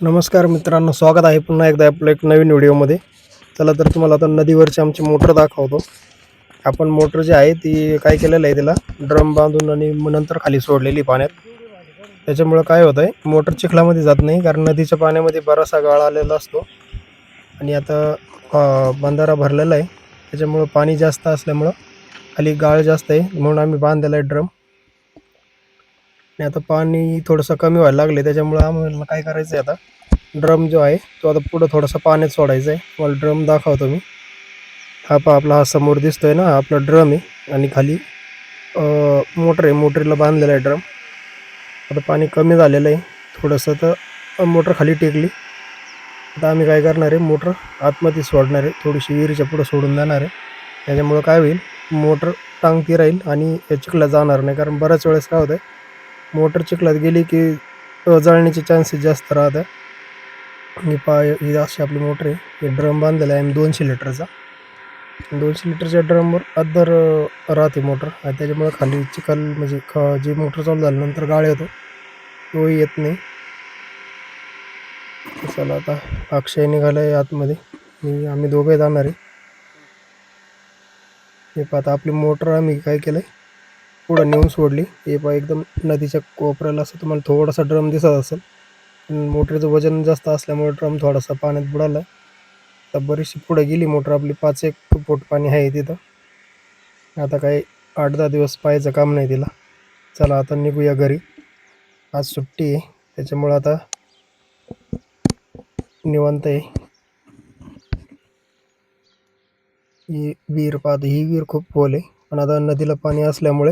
नमस्कार मित्रांनो, स्वागत आहे पुन्हा एकदा आपल्या एक नवीन व्हिडिओमध्ये. चला तर तुम्हाला आता नदीवरची आमची मोटर दाखवतो. आपण मोटर जी आहे ती काय केलेलं आहे, त्याला ड्रम बांधून आणि नंतर खाली सोडलेली पाण्यात. त्याच्यामुळं काय होतं आहे, मोटर चिखलामध्ये जात नाही, कारण नदीच्या पाण्यामध्ये बराचसा गाळ आलेला असतो आणि आता बंधारा भरलेला आहे. त्याच्यामुळं पाणी जास्त असल्यामुळं खाली गाळ जास्त आहे, म्हणून आम्ही बांधलेला आहे ड्रम. आणि आता पाणी थोडंसं कमी व्हायला लागले, त्याच्यामुळं आम्हाला काय करायचं आहे, आता ड्रम जो आहे तो आता पुढं थोडासा पाण्यात सोडायचा आहे. तुम्हाला ड्रम दाखवतो मी. आपला हा समोर दिसतोय ना, हा आपला ड्रम आहे आणि खाली मोटर आहे, मोटरीला बांधलेला आहे ड्रम. आता पाणी कमी झालेलं आहे थोडंसं, तर मोटर खाली टेकली. आता आम्ही काय करणार आहे, मोटर आतमध्ये सोडणार आहे, थोडीशी विहिरीच्या पुढं सोडून देणार आहे. त्याच्यामुळं काय होईल, मोटर टांगती राहील आणि चिखलात जाणार नाही. कारण बऱ्याच वेळेस काय होतं, मोटर चिखलात गेली की जळण्याचे चान्सेस जास्त राहतात. ही अशी आपली मोटर आहे. हे ड्रम बांधलेला आहे 200 लिटरचा. 200 लिटरच्या ड्रमवर अद्दर राहते मोटर आणि त्याच्यामुळे खाली चिखल म्हणजे जी मोटर चालू झाल्यानंतर गाळ येतो तोही येत नाही. चला आता अक्षय निघाला आहे आतमध्ये, आम्ही दोघे जाणार आहे. हे पाहता आपली मोटर आम्ही काय केलं आहे, पुढं नेऊन सोडली. हे पहा एकदम नदीच्या कोपऱ्याला असं तुम्हाला थोडासा ड्रम दिसत असेल. मोटरचं वजन जास्त असल्यामुळे ड्रम थोडासा पाण्यात बुडाला. तर बरीचशी पुढे गेली मोटर आपली, 5-1 फूट पाणी आहे तिथं. आता काही 8-10 दिवस पाहायचं काम नाही तिला. चला आता निघूया घरी. आज सुट्टी आहे, त्याच्यामुळं आता निवांत आहे. ही विहीर पाहतो, ही विहीर खूप खोल आहे, पण आता नदीला पाणी असल्यामुळे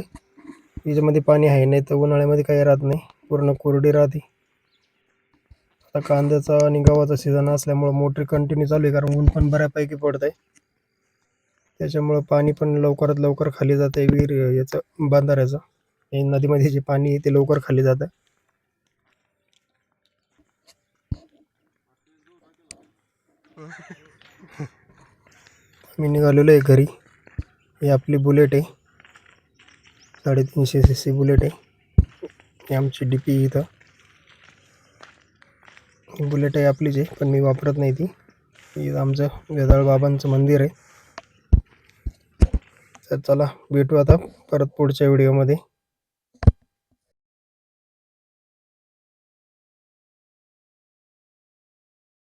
हिच्यामध्ये पाणी आहे, नाही तर उन्हाळ्यामध्ये काही राहत नाही, पूर्ण कोरडी राहते. आता कांद्याचा आणि गव्हाचा सीझन असल्यामुळं मोटर कंटिन्यू चालू आहे, कारण ऊन पण बऱ्यापैकी पडत आहे. त्याच्यामुळं पाणी पण लवकरात लवकर खाली जातं आहे विहीर याचं बंधाऱ्याचं. हे नदीमध्ये जे पाणी आहे ते लवकर खाली जातं. मी निघालेलो आहे घरी. ही आपली बुलेट आहे, 350 cc बुलेट आहे. ही आमची DP इथं. बुलेट आहे आपलीच आहे, पण मी वापरत नाही ती. इथं आमचं वेदाळ बाबांचं मंदिर आहे. तर चला भेटू आता परत पुढच्या व्हिडिओमध्ये.